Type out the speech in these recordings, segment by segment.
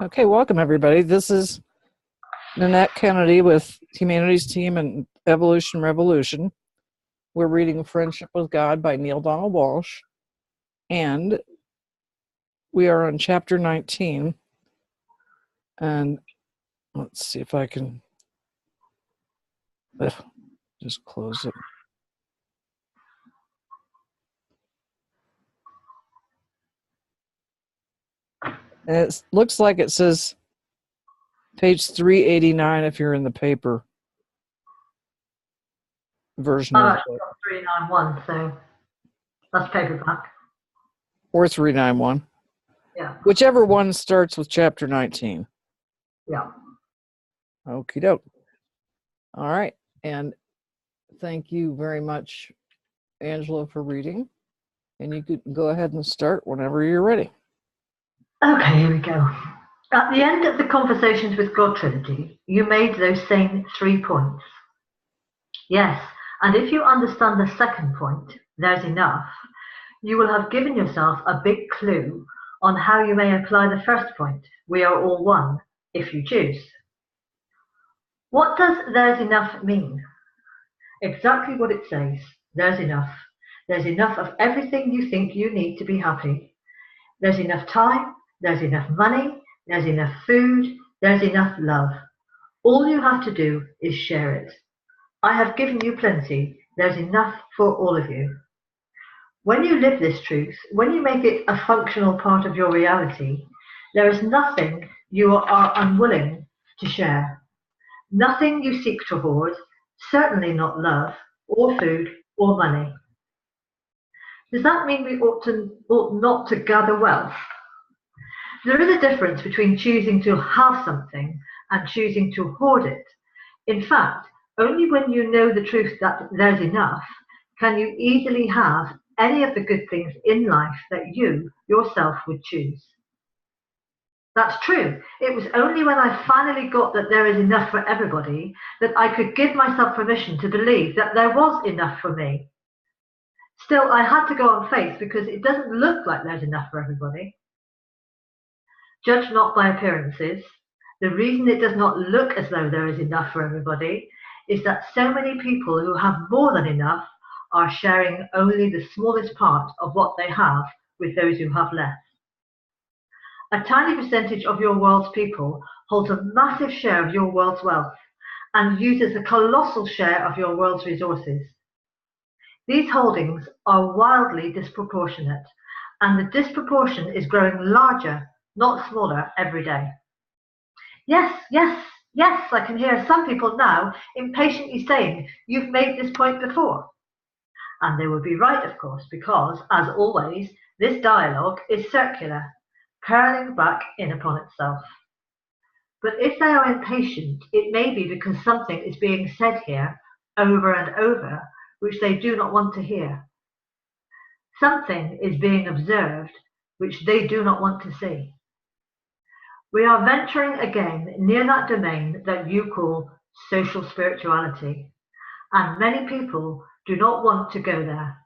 Okay, welcome everybody. This is Nanette Kennedy with Humanities Team and Evolution Revolution. We're reading Friendship with God by Neale Donald Walsch, and we are on chapter 19. And let's see if I can just close it. And it looks like it says page 389 if you're in the paper version of it. 391, so that's paperback. Or 391. Yeah. Whichever one starts with chapter 19. Yeah. Okie doke. All right. And thank you very much, Angela, for reading. And you could go ahead and start whenever you're ready. Okay, here we go. At the end of the Conversations with God trilogy, you made those same 3 points. Yes, and if you understand the second point, there's enough, you will have given yourself a big clue on how you may apply the first point, we are all one, if you choose. What does there's enough mean? Exactly what it says, there's enough. There's enough of everything you think you need to be happy. There's enough time, there's enough money, there's enough food, there's enough love. All you have to do is share it. I have given you plenty, there's enough for all of you. When you live this truth, when you make it a functional part of your reality, there is nothing you are unwilling to share. Nothing you seek to hoard, certainly not love, or food, or money. Does that mean we ought not to gather wealth? There is a difference between choosing to have something and choosing to hoard it. In fact, only when you know the truth that there's enough can you easily have any of the good things in life that you yourself would choose. That's true. It was only when I finally got that there is enough for everybody that I could give myself permission to believe that there was enough for me. Still, I had to go on faith because it doesn't look like there's enough for everybody. Judge not by appearances. The reason it does not look as though there is enough for everybody is that so many people who have more than enough are sharing only the smallest part of what they have with those who have less. A tiny percentage of your world's people holds a massive share of your world's wealth and uses a colossal share of your world's resources. These holdings are wildly disproportionate, and the disproportion is growing larger, not smaller, every day. Yes, yes, yes, I can hear some people now impatiently saying, you've made this point before. And they would be right, of course, because, as always, this dialogue is circular, curling back in upon itself. But if they are impatient, it may be because something is being said here over and over, which they do not want to hear. Something is being observed, which they do not want to see. We are venturing again near that domain that you call social spirituality, and many people do not want to go there.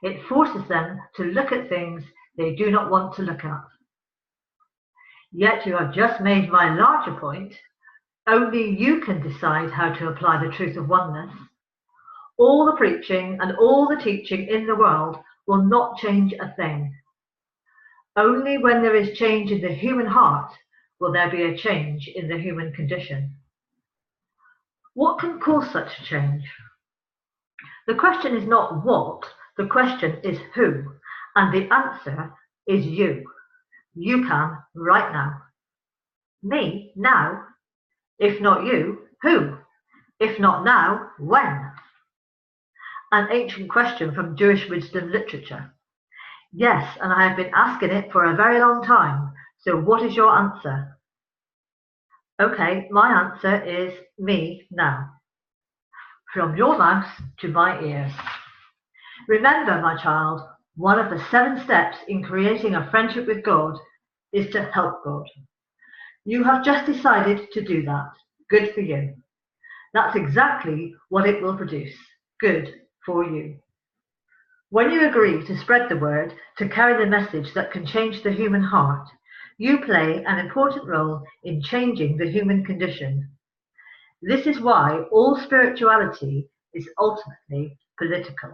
It forces them to look at things they do not want to look at. Yet you have just made my larger point. Only you can decide how to apply the truth of oneness. All the preaching and all the teaching in the world will not change a thing. Only when there is change in the human heart will there be a change in the human condition. What can cause such a change? The question is not what, the question is who, and the answer is you. You can right now. Me, now? If not you, who? If not now, when? An ancient question from Jewish wisdom literature. Yes, and I have been asking it for a very long time. So what is your answer? Okay, my answer is me now. From your mouth to my ears. Remember, my child, one of the 7 steps in creating a friendship with God is to help God. You have just decided to do that. Good for you. That's exactly what it will produce. Good for you. When you agree to spread the word, to carry the message that can change the human heart, You play an important role in changing the human condition. This is why all spirituality is ultimately political.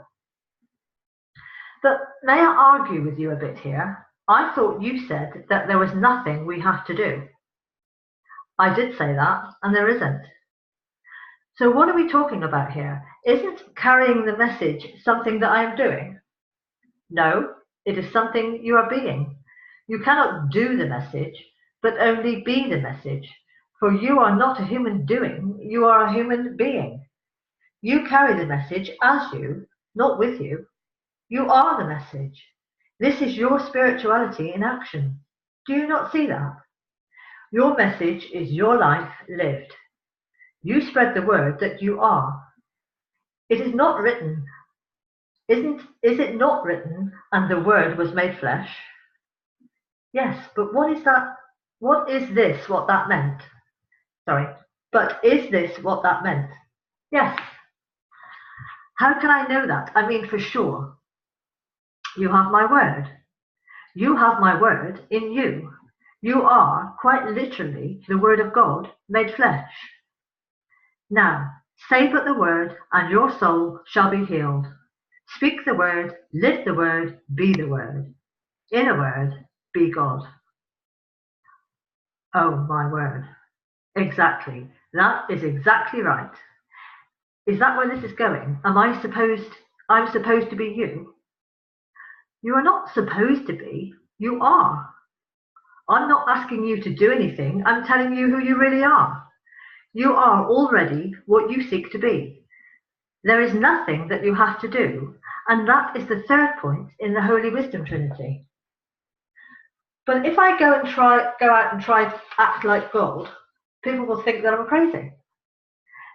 But may I argue with you a bit here? I thought you said that there was nothing we have to do. I did say that, and there isn't. So what are we talking about here? Isn't carrying the message something that I am doing? No, it is something you are being. You cannot do the message, but only be the message. For you are not a human doing, you are a human being. You carry the message as you, not with you. You are the message. This is your spirituality in action. Do you not see that? Your message is your life lived. You spread the word that you are. It is not written, is it not written, and the word was made flesh? Yes, but what is that? What is this what that meant? Sorry, but is this what that meant? Yes. How can I know that? I mean, for sure. You have my word. You have my word in you. You are, quite literally, the word of God made flesh. Now, say but the word, and your soul shall be healed. Speak the word, live the word, be the word. In a word, be God. Oh, my word. Exactly. That is exactly right. Is that where this is going? I'm supposed to be you? You are not supposed to be. You are. I'm not asking you to do anything. I'm telling you who you really are. You are already what you seek to be. There is nothing that you have to do, and that is the third point in the Holy Wisdom Trinity. But if I go out and try to act like God, people will think that I'm crazy.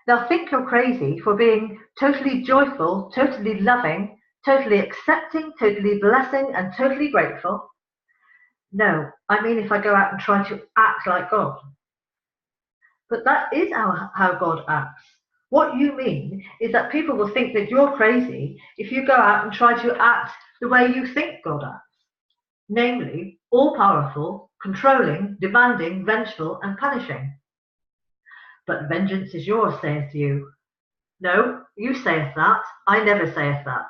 They'll think you're crazy for being totally joyful, totally loving, totally accepting, totally blessing, and totally grateful. No, I mean if I go out and try to act like God. But that is how God acts. What you mean is that people will think that you're crazy if you go out and try to act the way you think God acts. Namely, all-powerful, controlling, demanding, vengeful, and punishing. But vengeance is yours, saith you. No, you sayeth that, I never saith that.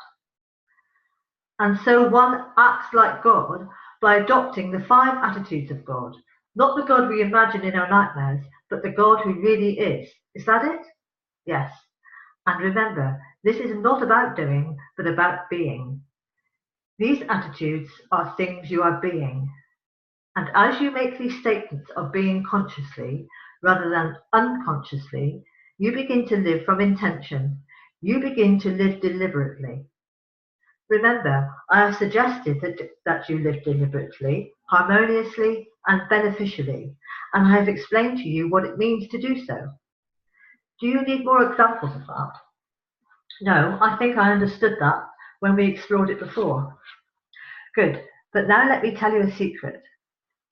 And so one acts like God by adopting the 5 attitudes of God, not the God we imagine in our nightmares, but the God who really is. Is that it? Yes. And remember, this is not about doing, but about being. These attitudes are things you are being. And as you make these statements of being consciously, rather than unconsciously, you begin to live from intention. You begin to live deliberately. Remember, I have suggested that you live deliberately, harmoniously, and beneficially, and I have explained to you what it means to do so. Do you need more examples of that? No, I think I understood that when we explored it before. Good, but now let me tell you a secret.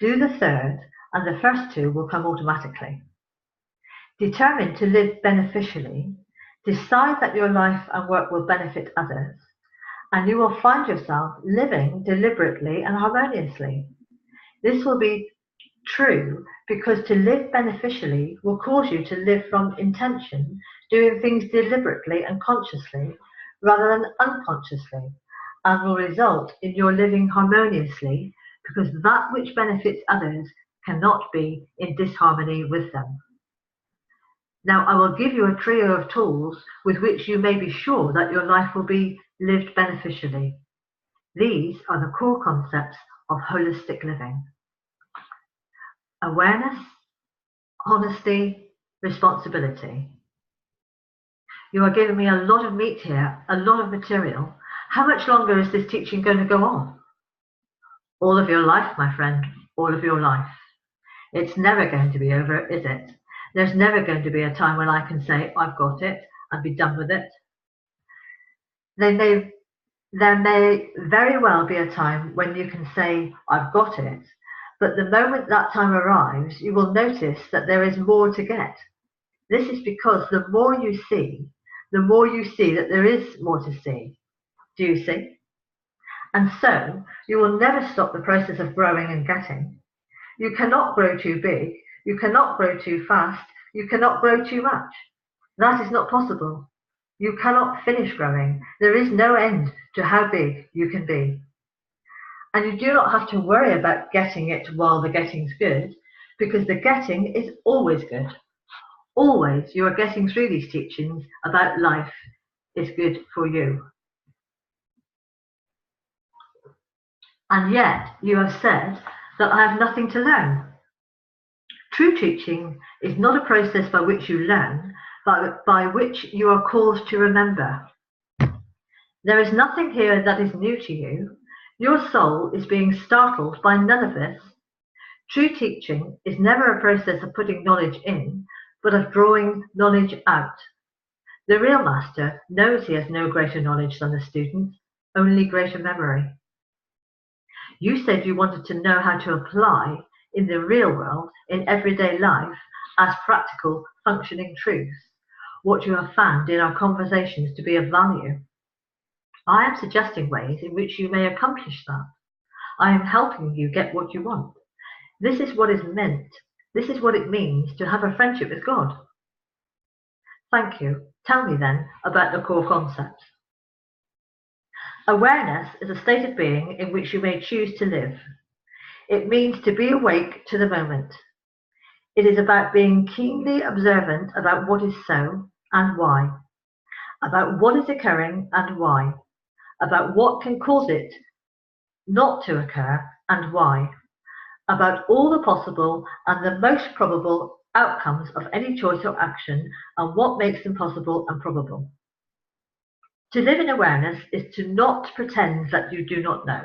Do the third, and the first 2 will come automatically. Determine to live beneficially, decide that your life and work will benefit others, and you will find yourself living deliberately and harmoniously. This will be true because to live beneficially will cause you to live from intention, doing things deliberately and consciously rather than unconsciously, and will result in your living harmoniously because that which benefits others cannot be in disharmony with them. Now I will give you a trio of tools with which you may be sure that your life will be lived beneficially. These are the core concepts of holistic living. Awareness, honesty, responsibility. You are giving me a lot of meat here, a lot of material. How much longer is this teaching going to go on? All of your life, my friend, all of your life. It's never going to be over, is it? There's never going to be a time when I can say, I've got it, and be done with it. There may very well be a time when you can say, I've got it, but the moment that time arrives, you will notice that there is more to get. This is because the more you see that there is more to see. Do you see? And so, you will never stop the process of growing and getting. You cannot grow too big. You cannot grow too fast. You cannot grow too much. That is not possible. You cannot finish growing. There is no end to how big you can be. And you do not have to worry about getting it while the getting's good, because the getting is always good. Always you are getting through these teachings about life is good for you. And yet you have said that I have nothing to learn. True teaching is not a process by which you learn, but by which you are called to remember. There is nothing here that is new to you. Your soul is being startled by none of this. True teaching is never a process of putting knowledge in, but of drawing knowledge out. The real master knows he has no greater knowledge than the student, only greater memory. You said you wanted to know how to apply in the real world, in everyday life, as practical, functioning truths, what you have found in our conversations to be of value. I am suggesting ways in which you may accomplish that. I am helping you get what you want. This is what is meant. This is what it means to have a friendship with God. Thank you. Tell me then about the core concepts. Awareness is a state of being in which you may choose to live. It means to be awake to the moment. It is about being keenly observant about what is so and why, about what is occurring and why, about what can cause it not to occur and why, about all the possible and the most probable outcomes of any choice or action and what makes them possible and probable. To live in awareness is to not pretend that you do not know.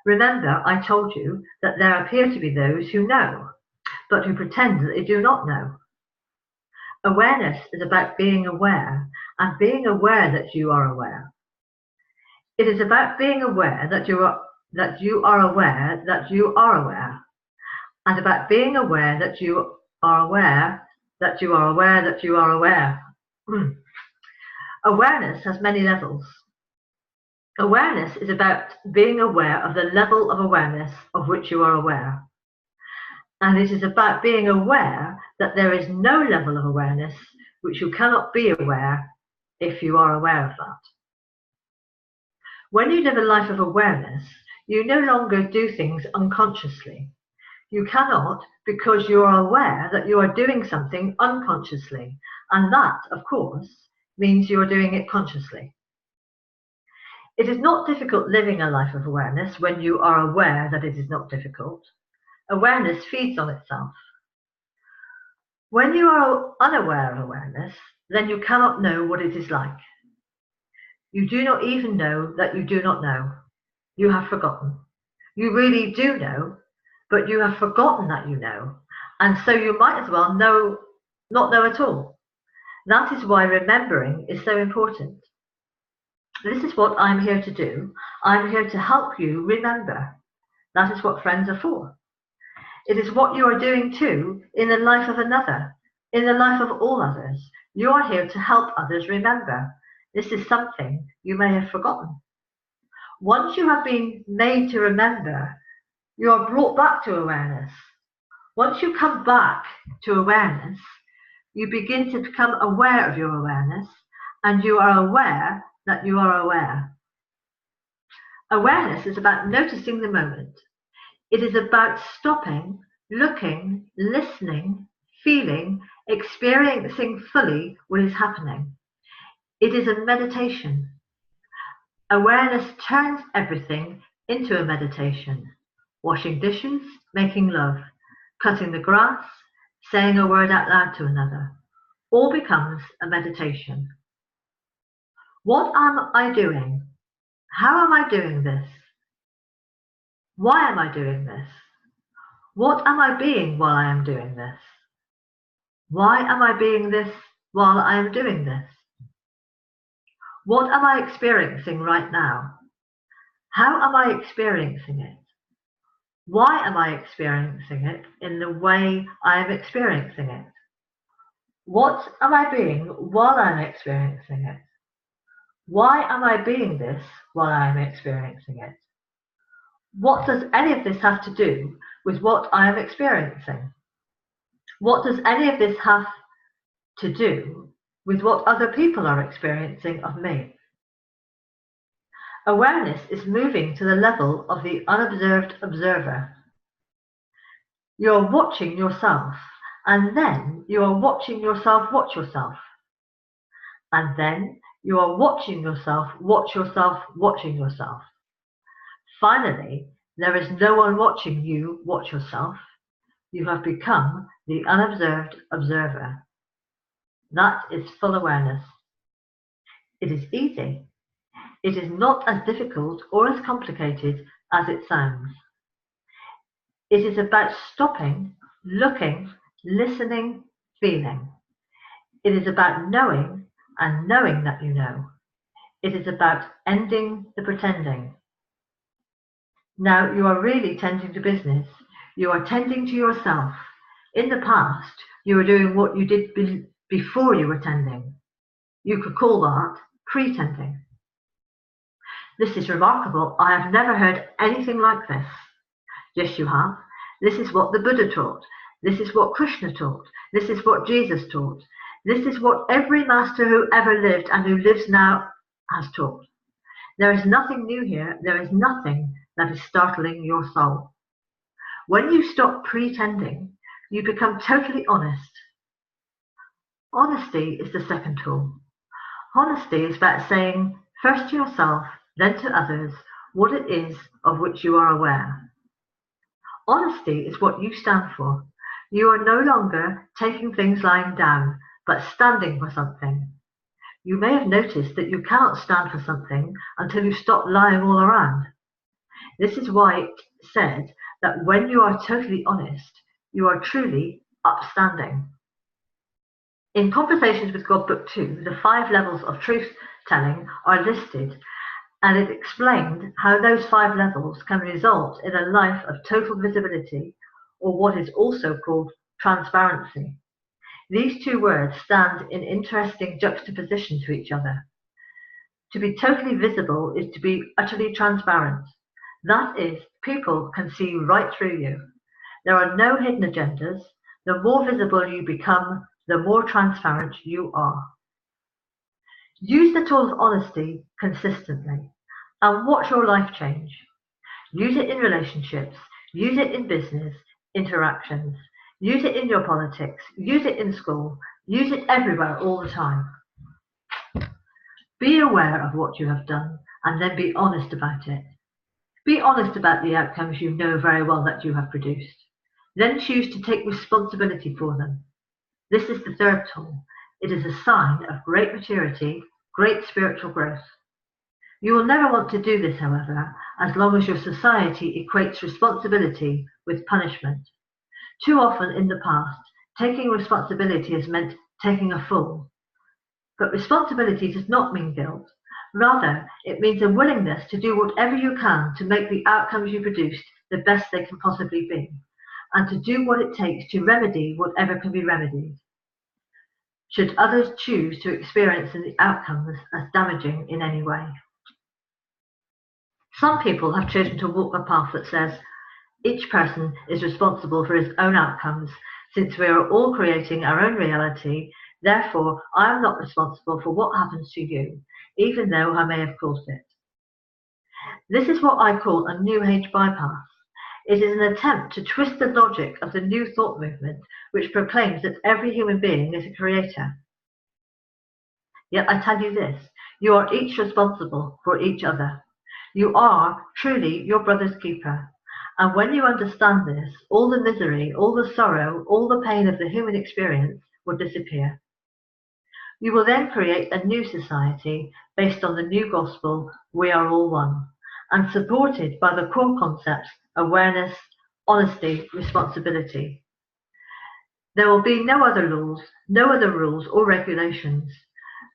Remember, I told you that there appear to be those who know, but who pretend that they do not know. Awareness is about being aware, and being aware that you are aware. It is about being aware that you are aware that you are aware, and about being aware that you are aware that you are aware that you are aware. Awareness has many levels. Awareness is about being aware of the level of awareness of which you are aware. And it is about being aware that there is no level of awareness which you cannot be aware if you are aware of that. When you live a life of awareness, you no longer do things unconsciously. You cannot, because you are aware that you are doing something unconsciously, and that, of course, means you are doing it consciously. It is not difficult living a life of awareness when you are aware that it is not difficult. Awareness feeds on itself. When you are unaware of awareness, then you cannot know what it is like. You do not even know that you do not know. You have forgotten. You really do know, but you have forgotten that you know, and so you might as well not know at all. That is why remembering is so important. This is what I'm here to do. I'm here to help you remember. That is what friends are for. It is what you are doing too in the life of another, in the life of all others. You are here to help others remember. This is something you may have forgotten. Once you have been made to remember, you are brought back to awareness. Once you come back to awareness, you begin to become aware of your awareness, and you are aware that you are aware. Awareness is about noticing the moment. It is about stopping, looking, listening, feeling, experiencing fully what is happening. It is a meditation. Awareness turns everything into a meditation. Washing dishes, making love, cutting the grass, saying a word out loud to another. All becomes a meditation. What am I doing? How am I doing this? Why am I doing this? What am I being while I am doing this? Why am I being this while I am doing this? What am I experiencing right now? How am I experiencing it? Why am I experiencing it in the way I am experiencing it? What am I being while I'm experiencing it? Why am I being this while I'm experiencing it? What does any of this have to do with what I am experiencing? What does any of this have to do with what other people are experiencing of me? Awareness is moving to the level of the unobserved observer. You're watching yourself, and then you are watching yourself watch yourself. And then you are watching yourself watch yourself watching yourself. Finally, there is no one watching you watch yourself. You have become the unobserved observer. That is full awareness. It is easy. It is not as difficult or as complicated as it sounds. It is about stopping, looking, listening, feeling. It is about knowing and knowing that you know. It is about ending the pretending. Now you are really tending to business. You are tending to yourself. In the past, you were doing what you did before you were tending. You could call that pretending. This is remarkable. I have never heard anything like this. Yes, you have. This is what the Buddha taught. This is what Krishna taught. This is what Jesus taught. This is what every master who ever lived and who lives now has taught. There is nothing new here. There is nothing that is startling your soul. When you stop pretending, you become totally honest. Honesty is the second tool. Honesty is about saying first to yourself, then to others, what it is of which you are aware. Honesty is what you stand for. You are no longer taking things lying down, but standing for something. You may have noticed that you cannot stand for something until you stop lying all around. This is why it said that when you are totally honest, you are truly upstanding. In Conversations with God Book 2, the 5 levels of truth-telling are listed, and it explained how those 5 levels can result in a life of total visibility, or what is also called transparency. These two words stand in interesting juxtaposition to each other. To be totally visible is to be utterly transparent. That is, people can see right through you. There are no hidden agendas. The more visible you become, the more transparent you are. Use the tool of honesty consistently and watch your life change. Use it in relationships, use it in business, interactions, use it in your politics, use it in school, use it everywhere all the time. Be aware of what you have done and then be honest about it. Be honest about the outcomes you know very well that you have produced. Then choose to take responsibility for them. This is the third tool. It is a sign of great maturity, great spiritual growth. You will never want to do this, however, as long as your society equates responsibility with punishment. Too often in the past, taking responsibility has meant taking a fall. But responsibility does not mean guilt. Rather, it means a willingness to do whatever you can to make the outcomes you produced the best they can possibly be, and to do what it takes to remedy whatever can be remedied, should others choose to experience the outcomes as damaging in any way. Some people have chosen to walk a path that says, each person is responsible for his own outcomes, since we are all creating our own reality. Therefore, I am not responsible for what happens to you, even though I may have caused it. This is what I call a New Age bypass. It is an attempt to twist the logic of the New Thought movement, which proclaims that every human being is a creator. Yet I tell you this, you are each responsible for each other. You are truly your brother's keeper. And when you understand this, all the misery, all the sorrow, all the pain of the human experience will disappear. You will then create a new society based on the new gospel, we are all one, and supported by the core concepts, awareness, honesty, responsibility. There will be no other laws, no other rules or regulations.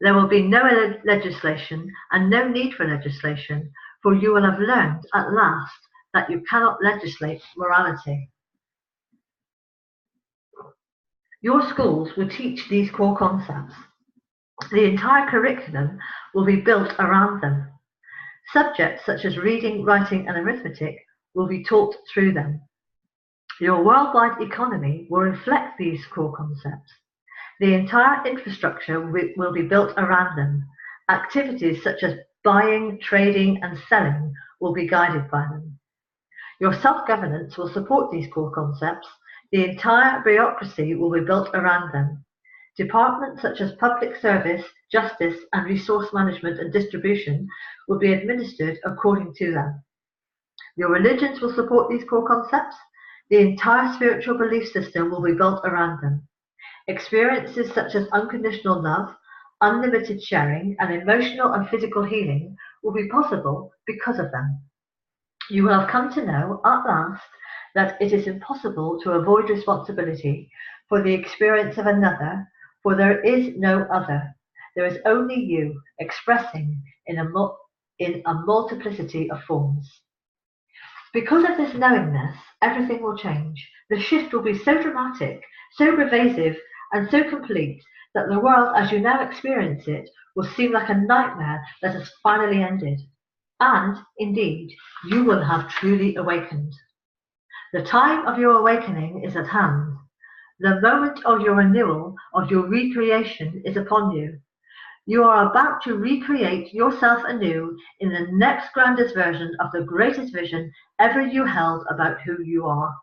There will be no legislation and no need for legislation, for you will have learned at last that you cannot legislate morality. Your schools will teach these core concepts. The entire curriculum will be built around them. Subjects such as reading, writing, and arithmetic will be taught through them. Your worldwide economy will reflect these core concepts. The entire infrastructure will be built around them. Activities such as buying, trading, and selling will be guided by them. Your self-governance will support these core concepts. The entire bureaucracy will be built around them. Departments such as public service, justice, and resource management and distribution will be administered according to them. Your religions will support these core concepts. The entire spiritual belief system will be built around them. Experiences such as unconditional love, unlimited sharing, and emotional and physical healing will be possible because of them. You will have come to know at last that it is impossible to avoid responsibility for the experience of another, for there is no other. There is only you expressing in a multiplicity of forms. Because of this knowingness, everything will change. The shift will be so dramatic, so pervasive, and so complete that the world as you now experience it will seem like a nightmare that has finally ended. And, indeed, you will have truly awakened. The time of your awakening is at hand. The moment of your renewal, of your recreation, is upon you. You are about to recreate yourself anew in the next grandest version of the greatest vision ever you held about who you are.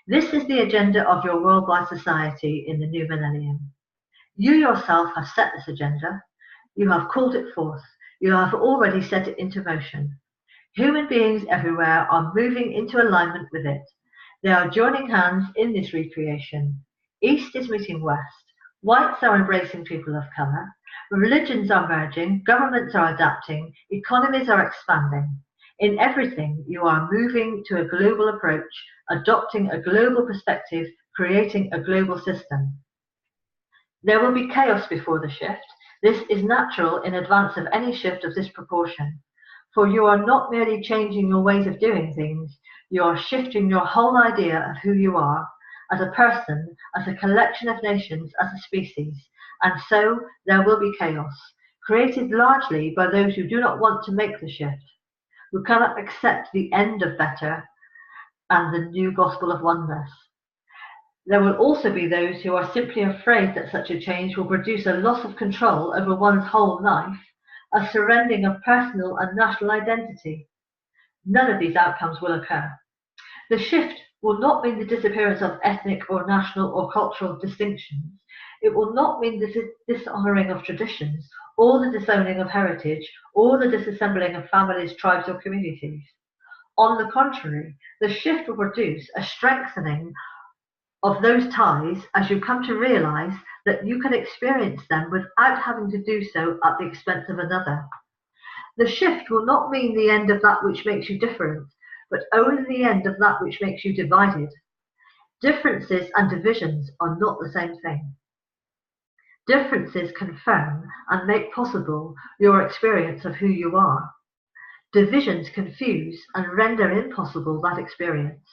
This is the agenda of your worldwide society in the new millennium. You yourself have set this agenda. You have called it forth. You have already set it into motion. Human beings everywhere are moving into alignment with it. They are joining hands in this recreation. East is meeting West. Whites are embracing people of colour. Religions are merging. Governments are adapting. Economies are expanding. In everything, you are moving to a global approach, adopting a global perspective, creating a global system. There will be chaos before the shift. This is natural in advance of any shift of this proportion. For you are not merely changing your ways of doing things, you are shifting your whole idea of who you are, as a person, as a collection of nations, as a species. And so there will be chaos, created largely by those who do not want to make the shift, who cannot accept the end of better and the new gospel of oneness. There will also be those who are simply afraid that such a change will produce a loss of control over one's whole life, a surrendering of personal and national identity. None of these outcomes will occur. The shift will not mean the disappearance of ethnic or national or cultural distinctions. It will not mean the dishonouring of traditions, or the disowning of heritage, or the disassembling of families, tribes, or communities. On the contrary, the shift will produce a strengthening of those ties as you come to realise that you can experience them without having to do so at the expense of another. The shift will not mean the end of that which makes you different, but only the end of that which makes you divided. Differences and divisions are not the same thing. Differences confirm and make possible your experience of who you are. Divisions confuse and render impossible that experience.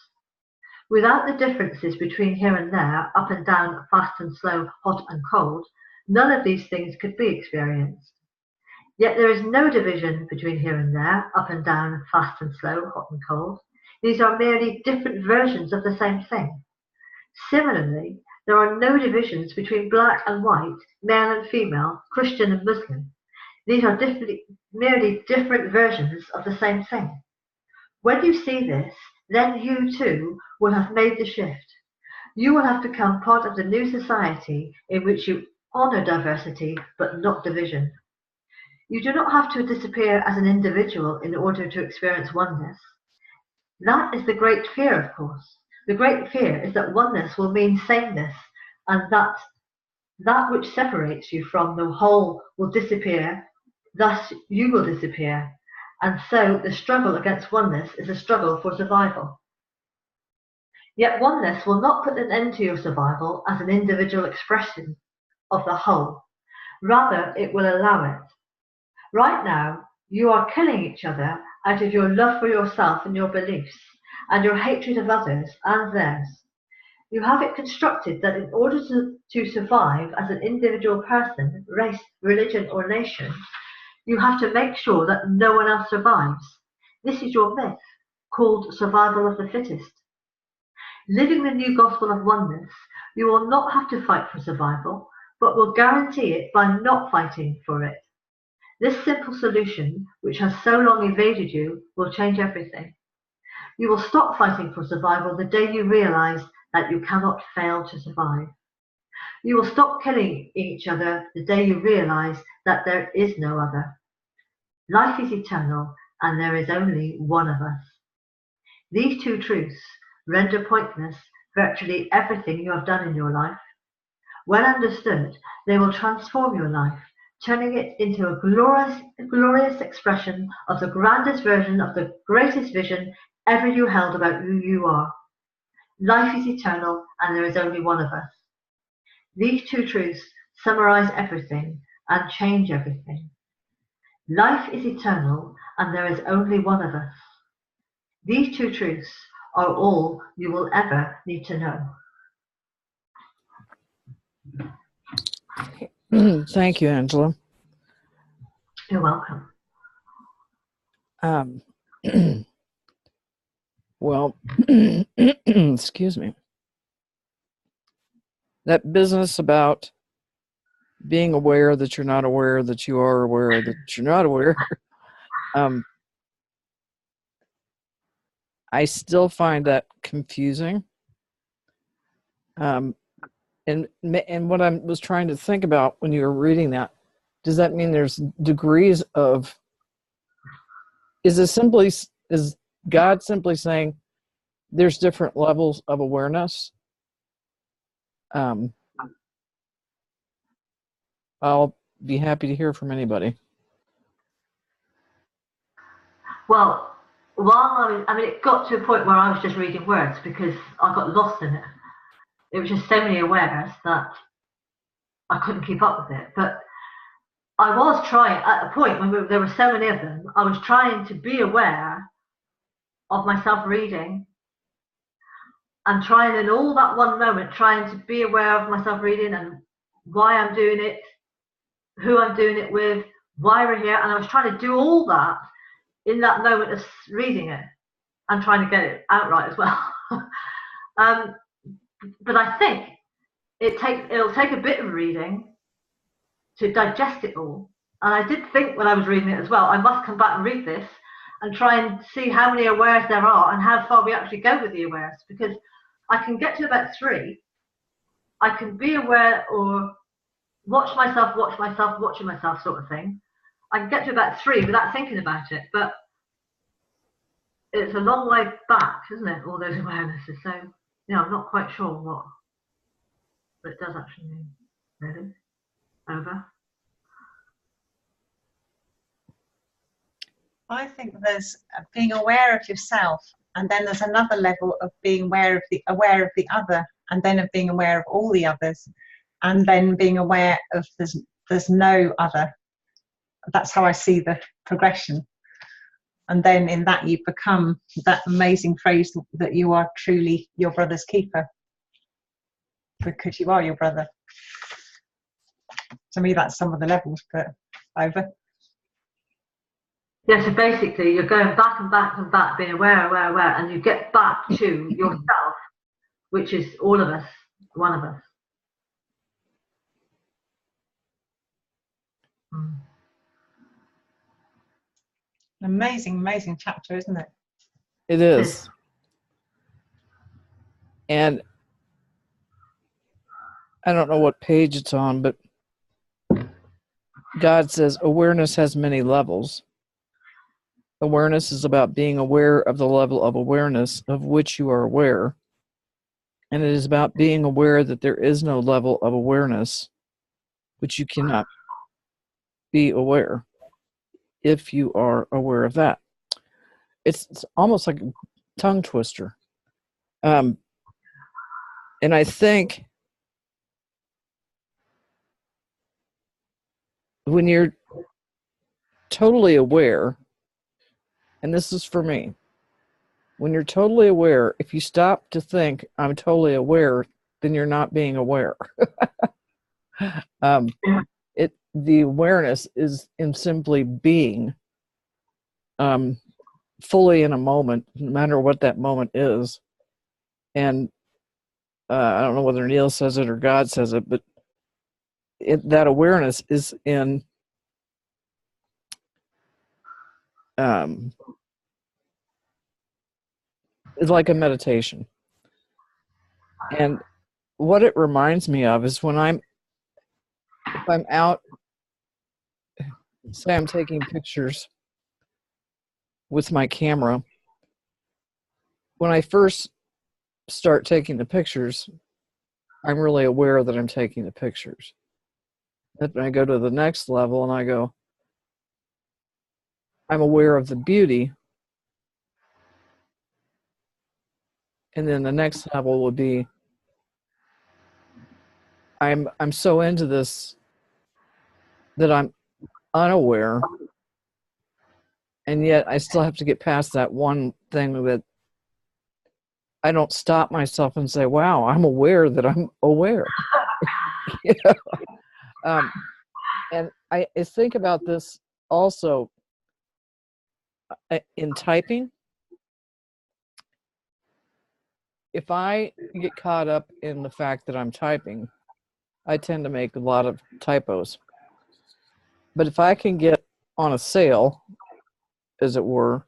Without the differences between here and there, up and down, fast and slow, hot and cold, none of these things could be experienced. Yet there is no division between here and there, up and down, fast and slow, hot and cold. These are merely different versions of the same thing. Similarly, there are no divisions between black and white, male and female, Christian and Muslim. These are merely different versions of the same thing. When you see this, then you too will have made the shift. You will have become part of the new society in which you honour diversity but not division. You do not have to disappear as an individual in order to experience oneness. That is the great fear, of course. The great fear is that oneness will mean sameness, and that which separates you from the whole will disappear, thus you will disappear. And so the struggle against oneness is a struggle for survival. Yet oneness will not put an end to your survival as an individual expression of the whole. Rather, it will allow it. Right now, you are killing each other out of your love for yourself and your beliefs, and your hatred of others and theirs. You have it constructed that in order to survive as an individual person, race, religion, or nation, you have to make sure that no one else survives. This is your myth, called survival of the fittest. Living the new gospel of oneness, you will not have to fight for survival, but will guarantee it by not fighting for it. This simple solution, which has so long evaded you, will change everything. You will stop fighting for survival the day you realize that you cannot fail to survive. You will stop killing each other the day you realize that there is no other. Life is eternal, and there is only one of us. These two truths render pointless virtually everything you have done in your life. When understood, they will transform your life, turning it into a glorious expression of the grandest version of the greatest vision ever you held about who you are. Life is eternal, and there is only one of us. These two truths summarize everything and change everything. Life is eternal, and there is only one of us. These two truths are all you will ever need to know. Thank you, Angela. You're welcome. Well, excuse me. That business about being aware that you're not aware that you are aware that you're not aware. I still find that confusing. And what I was trying to think about when you were reading that, does that mean there's degrees of, is God simply saying there's different levels of awareness? I'll be happy to hear from anybody. Well, it got to a point where I was just reading words because I got lost in it. It was just so many awareness that I couldn't keep up with it. But I was trying, at a point when there were so many of them, I was trying to be aware of myself reading and trying in all that one moment, trying to be aware of myself reading and why I'm doing it, who I'm doing it with, why we're here. And I was trying to do all that in that moment of reading it and trying to get it out right as well. But I think it'll take a bit of reading to digest it all. And I did think when I was reading it as well, I must come back and read this and try and see how many awares there are and how far we actually go with the awares, because I can get to about 3. I can be aware or watching myself, watching myself sort of thing. I can get to about 3 without thinking about it, but it's a long way back, isn't it, all those awarenesses? So, I'm not quite sure what it does actually mean. Really? Over? I think there's being aware of yourself, and then there's another level of being aware of the other, and then of being aware of all the others, and then being aware of there's no other. That's how I see the progression. And then in that you become that amazing phrase that you are truly your brother's keeper, because you are your brother. To me, that's some of the levels, but over. Yeah, so basically you're going back and back and back, being aware, and you get back to yourself, which is all of us, one of us. An amazing chapter, isn't it? It is. And I don't know what page it's on, but God says awareness has many levels. Awareness is about being aware of the level of awareness of which you are aware. And it is about being aware that there is no level of awareness which you cannot be aware if you are aware of that. It's almost like a tongue twister. And I think when you're totally aware, and this is for me, when you're totally aware, if you stop to think, I'm totally aware, then you're not being aware. The awareness is in simply being. fully in a moment, no matter what that moment is. And I don't know whether Neil says it or God says it, but that awareness is in is like a meditation. And what it reminds me of is when if I'm out, say I'm taking pictures with my camera, when I first start taking the pictures, I'm really aware that I'm taking the pictures. Then I go to the next level and I go, I'm aware of the beauty. And then the next level would be, I'm so into this that I'm unaware, and yet I still have to get past that one thing that I don't stop myself and say, wow, I'm aware that I'm aware. You know? And I think about this also in typing. If I get caught up in the fact that I'm typing, I tend to make a lot of typos. But if I can get on a sail, as it were,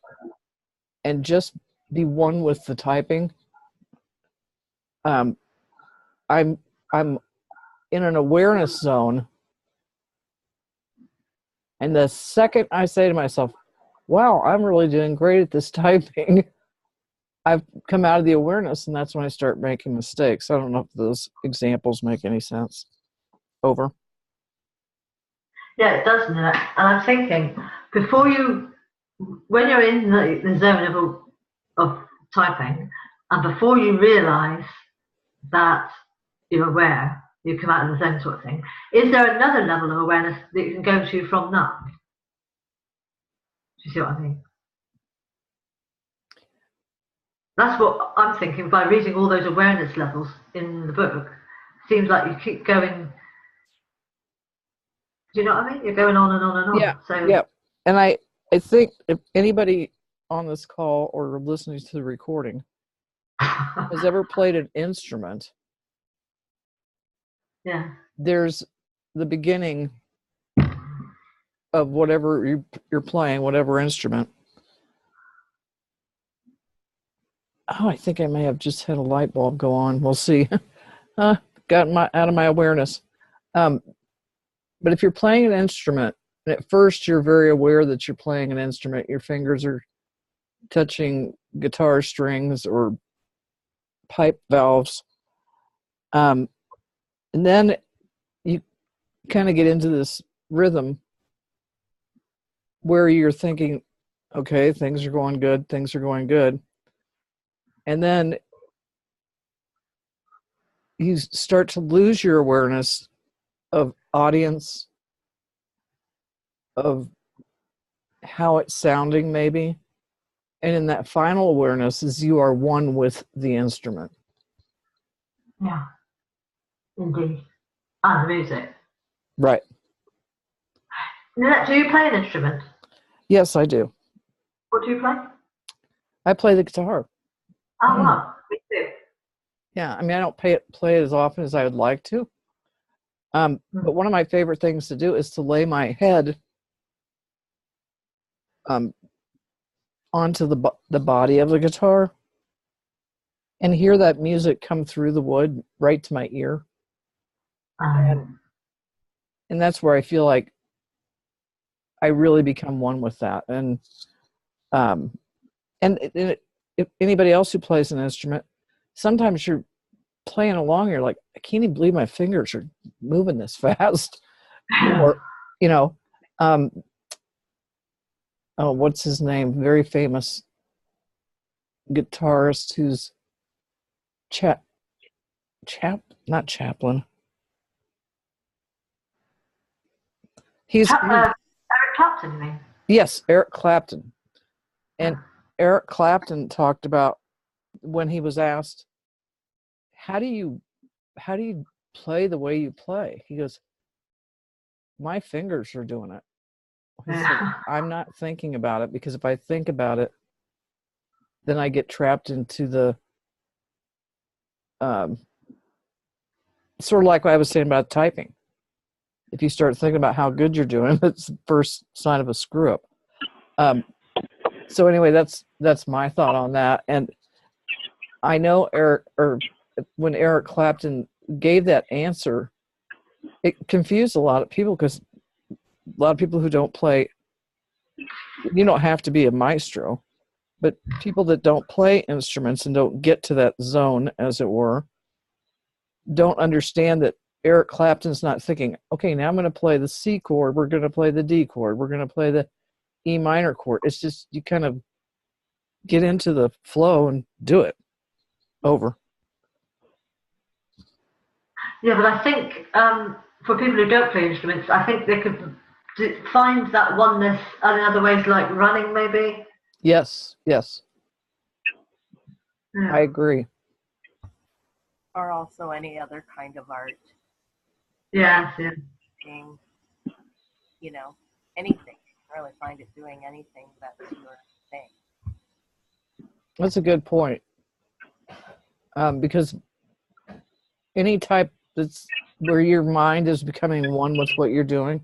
and just be one with the typing, I'm in an awareness zone. And the second I say to myself, wow, I'm really doing great at this typing, I've come out of the awareness, and that's when I start making mistakes. I don't know if those examples make any sense. Over. Yeah, it does, Nanette. And I'm thinking, when you're in the zone of typing, and before you realise that you're aware, you come out of the zone sort of thing, is there another level of awareness that you can go to from that? Do you see what I mean? That's what I'm thinking by reading all those awareness levels in the book. Seems like you keep going. Do you know what I mean? You're going on and on and on. Yeah. So yeah. And I think if anybody on this call or listening to the recording has ever played an instrument, yeah, there's the beginning of whatever you're playing, whatever instrument. Oh, I think I may have just had a light bulb go on. We'll see. Got out of my awareness. But if you're playing an instrument, and at first you're very aware that you're playing an instrument, your fingers are touching guitar strings or pipe valves, and then you kind of get into this rhythm where you're thinking, okay, things are going good, things are going good. And then you start to lose your awareness of audience, of how it's sounding maybe. And in that final awareness is you are one with the instrument. Yeah, indeed. And the music. Right. Nanette, do you play an instrument? Yes, I do. What do you play? I play the guitar. Oh, wow. Me too. Yeah, I mean, I don't play it as often as I would like to. But one of my favorite things to do is to lay my head onto the body of the guitar and hear that music come through the wood right to my ear. And that's where I feel like I really become one with that. And if anybody else who plays an instrument, sometimes you're playing along, you're like, I can't even believe my fingers are moving this fast. Or, what's his name? Very famous guitarist who's not Chaplin. Eric Clapton, you mean? Yes, Eric Clapton. And Eric Clapton talked about when he was asked, how do you play the way you play? He goes, my fingers are doing it. He said, I'm not thinking about it, because if I think about it, then I get trapped into the sort of like what I was saying about typing. If you start thinking about how good you're doing, that's the first sign of a screw up. So anyway, that's my thought on that. And I know when Eric Clapton gave that answer, it confused a lot of people, because a lot of people who don't play, you don't have to be a maestro, but people that don't play instruments and don't get to that zone, as it were, don't understand that Eric Clapton's not thinking, okay, now I'm going to play the C chord, we're going to play the D chord, we're going to play the E minor chord. It's just, you kind of get into the flow and do it over. Yeah, but I think for people who don't play instruments, I think they could find that oneness in other ways, like running, maybe. Yes. Yeah. I agree. Or also any other kind of art. Yeah. Anything, anything. You can really find it doing anything that's your thing. That's a good point. Because any type that's where your mind is becoming one with what you're doing.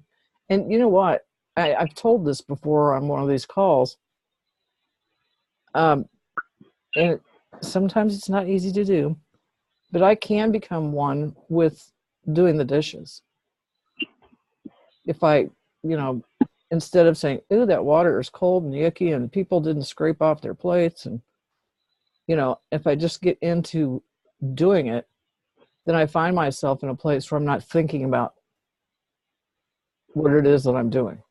And you know what? I've told this before on one of these calls. And sometimes it's not easy to do, but I can become one with doing the dishes. If I, instead of saying, "Ooh, that water is cold and yucky and people didn't scrape off their plates," and, if I just get into doing it, then I find myself in a place where I'm not thinking about what it is that I'm doing,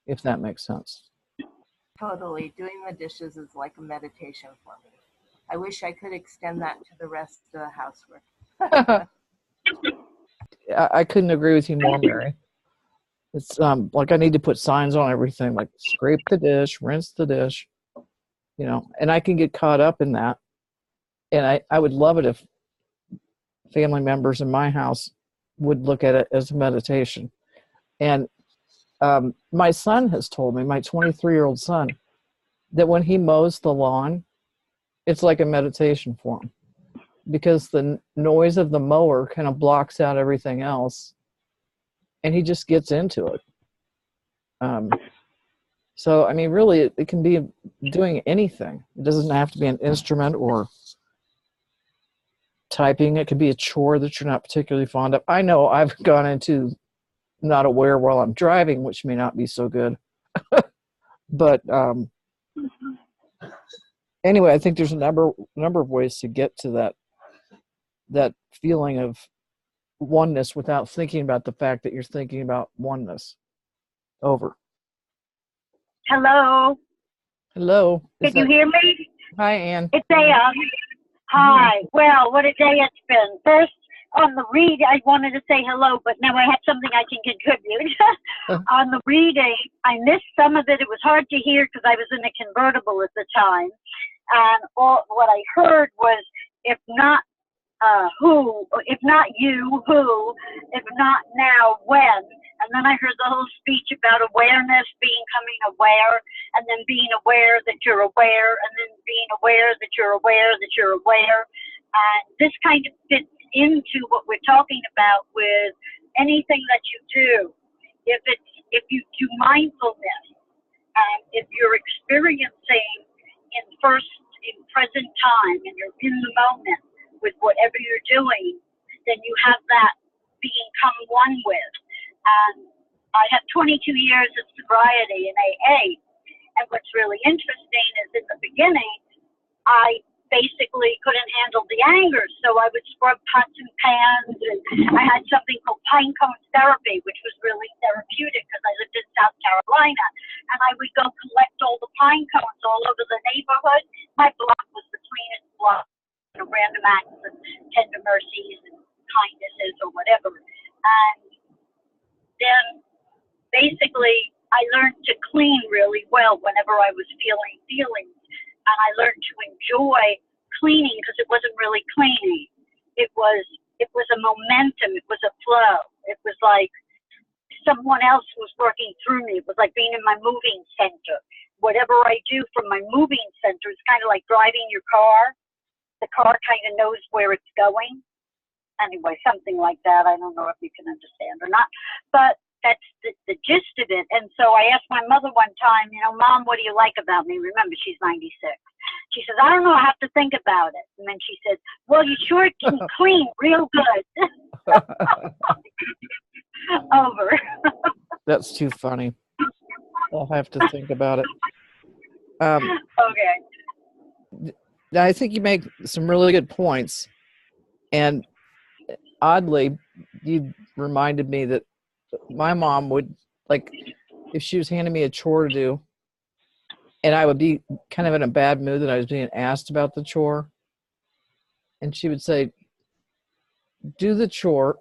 if that makes sense. Totally. Doing the dishes is like a meditation for me. I wish I could extend that to the rest of the housework. I couldn't agree with you more, Mary. It's like I need to put signs on everything, like scrape the dish, rinse the dish, and I can get caught up in that. And I would love it if family members in my house would look at it as a meditation. And my son has told me, my 23-year-old son, that when he mows the lawn, it's like a meditation for him, because the noise of the mower kind of blocks out everything else, and he just gets into it. So, I mean, really, it can be doing anything. It doesn't have to be an instrument or typing. It could be a chore that you're not particularly fond of. I know I've gone into not aware while I'm driving, which may not be so good. But anyway, I think there's a number of ways to get to that feeling of oneness without thinking about the fact that you're thinking about oneness. Over. Hello. Hello. Can you hear me? Hi, Ann. It's Ann. Hi. Well, what a day it's been. First, on the read, I wanted to say hello, but now I have something I can contribute. On the reading, I missed some of it. It was hard to hear because I was in a convertible at the time. And what I heard was, if not who, if not you, who, if not now, when. And then I heard the whole speech about awareness, becoming aware, and then being aware that you're aware, and then being aware that you're aware that you're aware. And this kind of fits into what we're talking about with anything that you do. If you do mindfulness, if you're experiencing in present time, and you're in the moment with whatever you're doing, then you have that become one with. And I have 22 years of sobriety in AA. And what's really interesting is in the beginning, I basically couldn't handle the anger. So I would scrub pots and pans. And I had something called pine cone therapy, which was really therapeutic because I lived in South Carolina. And I would go collect all the pine cones all over the neighborhood. My block was the cleanest block. Random acts of tender mercies and kindnesses or whatever. And then basically I learned to clean really well whenever I was feeling feelings. And I learned to enjoy cleaning because it wasn't really cleaning. It was a momentum. It was a flow. It was like someone else was working through me. It was like being in my moving center whatever I do from my moving center, it's kind of like driving your car. The car kind of knows where it's going. Anyway, something like that. I don't know if you can understand or not, but that's the gist of it. And so I asked my mother one time, you know, Mom, what do you like about me? Remember, she's 96. She says, I don't know, I have to think about it. And then she says, well, you sure can clean real good. Over. That's too funny. I'll have to think about it. Okay. I think you make some really good points. And oddly, you reminded me that my mom would, like, if she was handing me a chore to do, and I would be kind of in a bad mood that I was being asked about the chore, and she would say, do the chore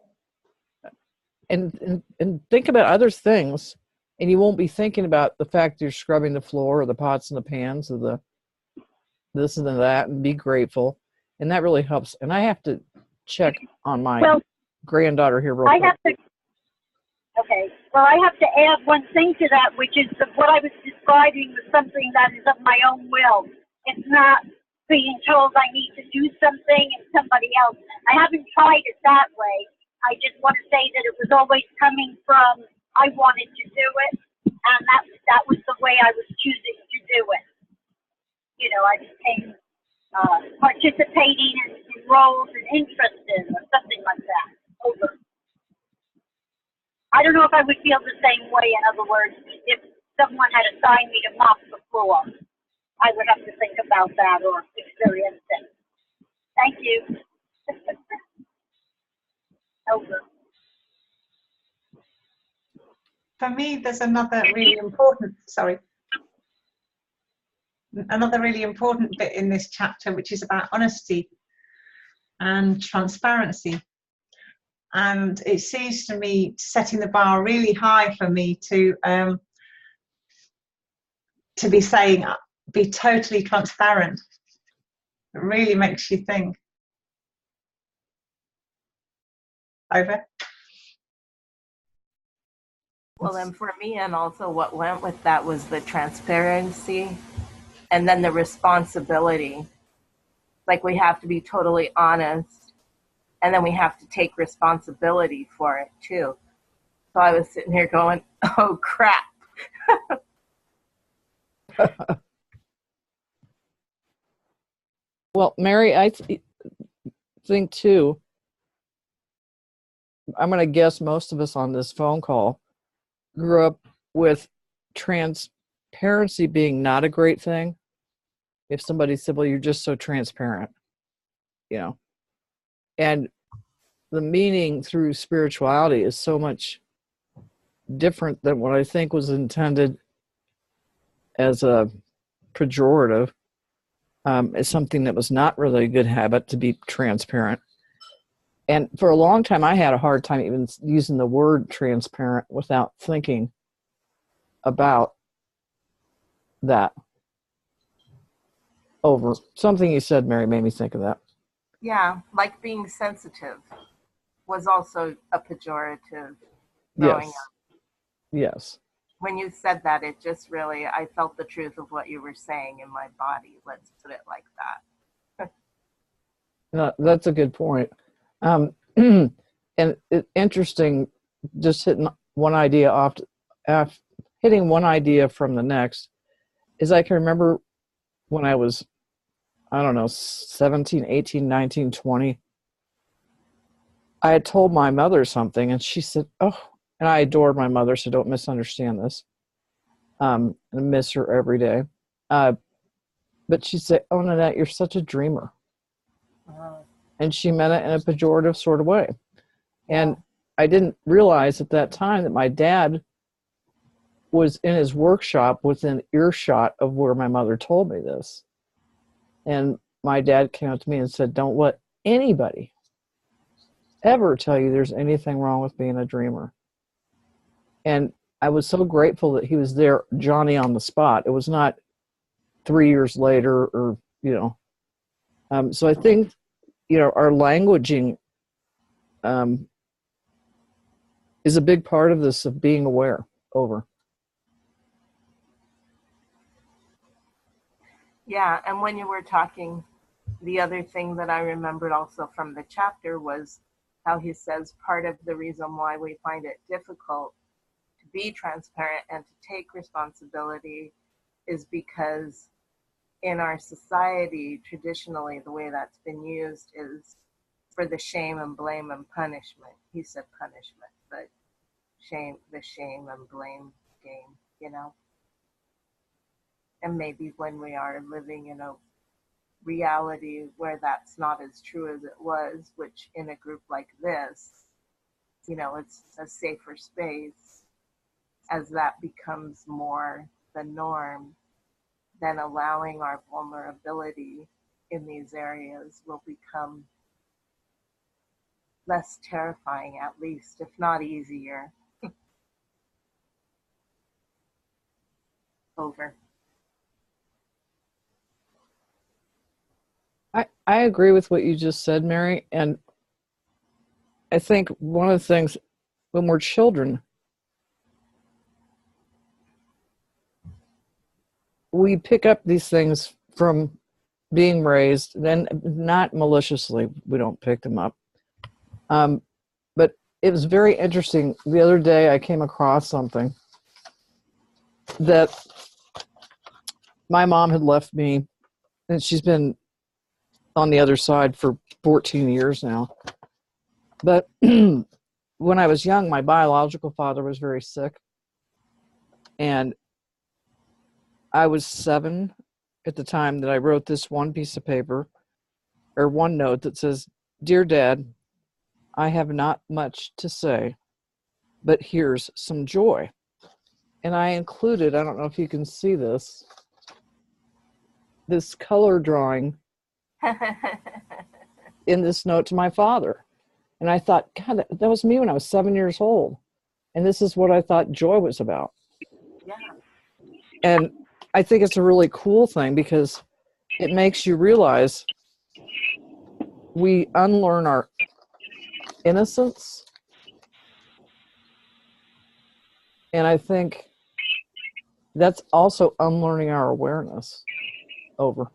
and think about other things, and you won't be thinking about the fact you're scrubbing the floor or the pots and the pans or the this and that, and be grateful. And that really helps. And I have to check on my granddaughter here real quick. Okay. Well, I have to add one thing to that, which is that what I was describing was something that is of my own will. It's not being told I need to do something and somebody else. I haven't tried it that way. I just want to say that it was always coming from I wanted to do it, and that was the way I was choosing to do it. You know, I became participating in roles and interested or something like that. Over. I don't know if I would feel the same way, in other words, if someone had assigned me to mop the floor. I would have to think about that or experience it. Thank you. Over. For me, there's another really important bit in this chapter, which is about honesty and transparency. And it seems to me setting the bar really high for me to be saying, be totally transparent. It really makes you think. Over. Well, and for me, and also what went with that was the transparency and then the responsibility. Like, we have to be totally honest, and then we have to take responsibility for it too. So I was sitting here going, oh crap. Well, Mary, I think too, I'm going to guess most of us on this phone call grew up with transparency being not a great thing. If somebody said, well, you're just so transparent, you know, and the meaning through spirituality is so much different than what I think was intended as a pejorative. It's something that was not really a good habit to be transparent. And for a long time, I had a hard time even using the word transparent without thinking about that. Over. Something you said, Mary, made me think of that. Yeah, like being sensitive was also a pejorative Yes. growing up. Yes. When you said that, it just really, I felt the truth of what you were saying in my body. Let's put it like that. No, that's a good point. And interesting, just hitting one idea hitting one idea from the next, is I can remember when I was, I don't know, 17, 18, 19, 20, I had told my mother something, and she said, oh, and I adored my mother, so don't misunderstand this. I miss her every day. But she said, oh, Nanette, you're such a dreamer. And she meant it in a pejorative sort of way. And I didn't realize at that time that my dad was in his workshop within earshot of where my mother told me this. And my dad came up to me and said, don't let anybody ever tell you there's anything wrong with being a dreamer. And I was so grateful that he was there, Johnny on the spot. It was not 3 years later or, you know. So I think, you know, our languaging is a big part of this, of being aware. Over. Yeah, and when you were talking, the other thing that I remembered also from the chapter was how he says part of the reason why we find it difficult to be transparent and to take responsibility is because in our society, traditionally, the way that's been used is for the shame and blame and punishment. He said punishment, but the shame and blame game, you know? And maybe when we are living in a reality where that's not as true as it was, which in a group like this, you know, it's a safer space, as that becomes more the norm, then allowing our vulnerability in these areas will become less terrifying, at least, if not easier. Over. I agree with what you just said, Mary. And I think one of the things when we're children, we pick up these things from being raised, then not maliciously, we don't pick them up. But it was very interesting. The other day I came across something that my mom had left me, and she's been on the other side for 14 years now. But when I was young, my biological father was very sick. And I was 7 at the time that I wrote this one piece of paper, or one note that says, "Dear Dad, I have not much to say, but here's some joy." And I included, I don't know if you can see this color drawing in this note to my father. And I thought, God, that was me when I was 7 years old. And this is what I thought joy was about. Yeah. And I think it's a really cool thing because it makes you realize we unlearn our innocence. And I think that's also unlearning our awareness. Over.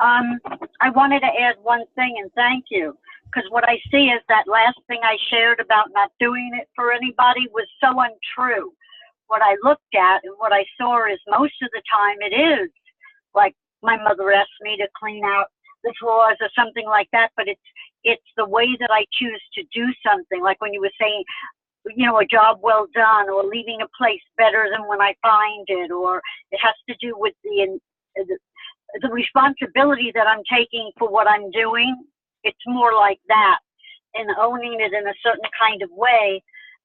I wanted to add one thing, and thank you, because what I see is that last thing I shared about not doing it for anybody was so untrue. What I looked at and what I saw is most of the time it is. Like my mother asked me to clean out the floors or something like that, but it's the way that I choose to do something. Like when you were saying, you know, a job well done, or leaving a place better than when I find it, or it has to do with the responsibility that I'm taking for what I'm doing. It's more like that, and owning it in a certain kind of way,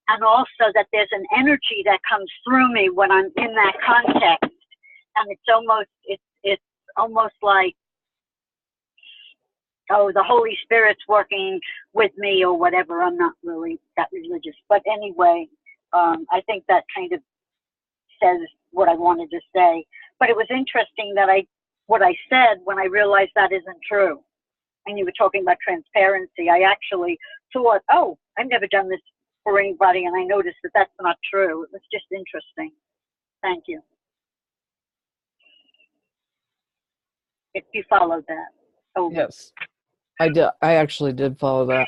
and also that there's an energy that comes through me when I'm in that context, and it's almost like, oh, the Holy Spirit's working with me or whatever. I'm not really that religious, but anyway, I think that kind of says what I wanted to say. But it was interesting that what I said when I realized that isn't true. And you were talking about transparency. I actually thought, oh, I've never done this for anybody, and I noticed that that's not true. It was just interesting. Thank you. If you followed that. Oh. Yes, I did. I actually did follow that.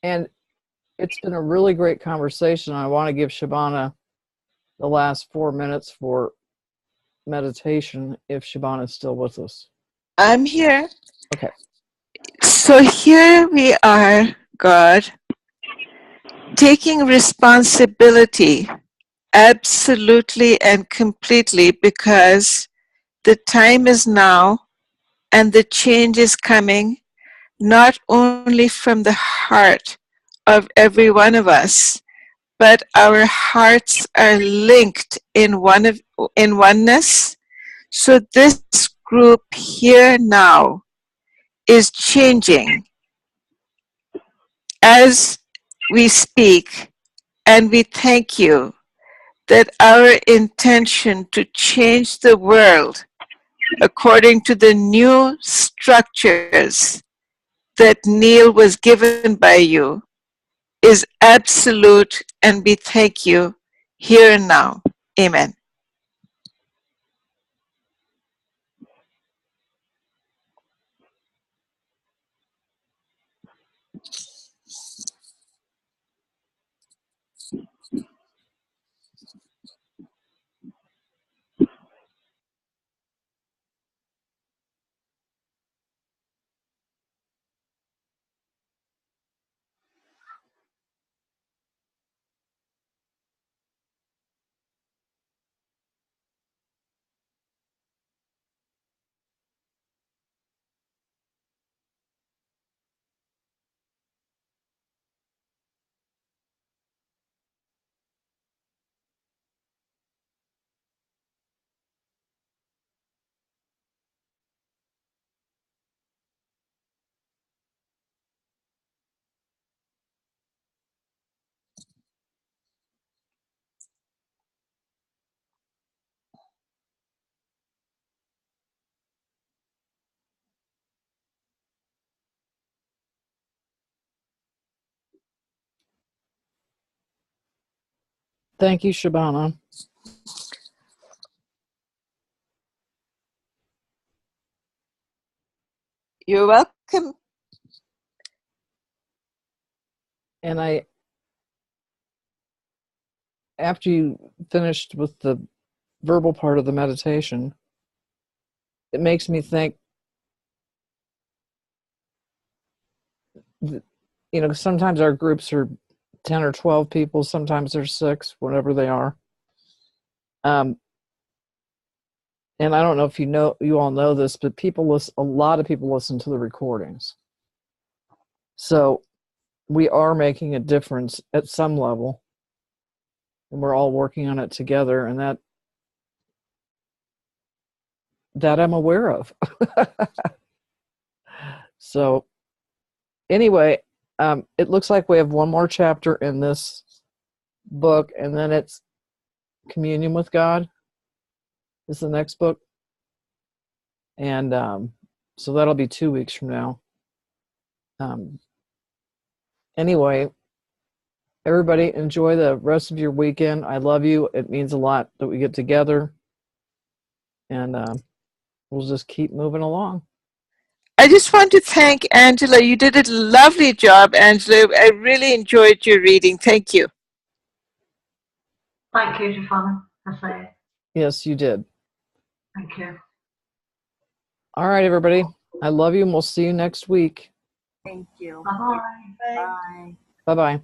And it's been a really great conversation. I want to give Shabana the last 4 minutes for meditation, if Shabana is still with us. I'm here. Okay. So here we are, God, taking responsibility absolutely and completely, because the time is now and the change is coming, not only from the heart of every one of us, but our hearts are linked in oneness. So this group here now is changing as we speak, and we thank you that our intention to change the world according to the new structures that Neil was given by you is absolute, and we thank you here and now. Amen. Thank you, Shabana. You're welcome. And after you finished with the verbal part of the meditation, it makes me think, sometimes our groups are 10 or 12 people, sometimes there's 6, whatever they are. And I don't know if you all know this, but a lot of people listen to the recordings. So we are making a difference at some level, and we're all working on it together, and that I'm aware of. So anyway, it looks like we have one more chapter in this book, and then it's Communion with God is the next book. And so that'll be 2 weeks from now. Anyway, everybody enjoy the rest of your weekend. I love you. It means a lot that we get together, and we'll just keep moving along. I just want to thank Angela. You did a lovely job, Angela. I really enjoyed your reading. Thank you. Thank you, Shafana. I say Yes, you did. thank you. All right, everybody. I love you, and we'll see you next week. Thank you. Bye-bye. Bye. Bye-bye.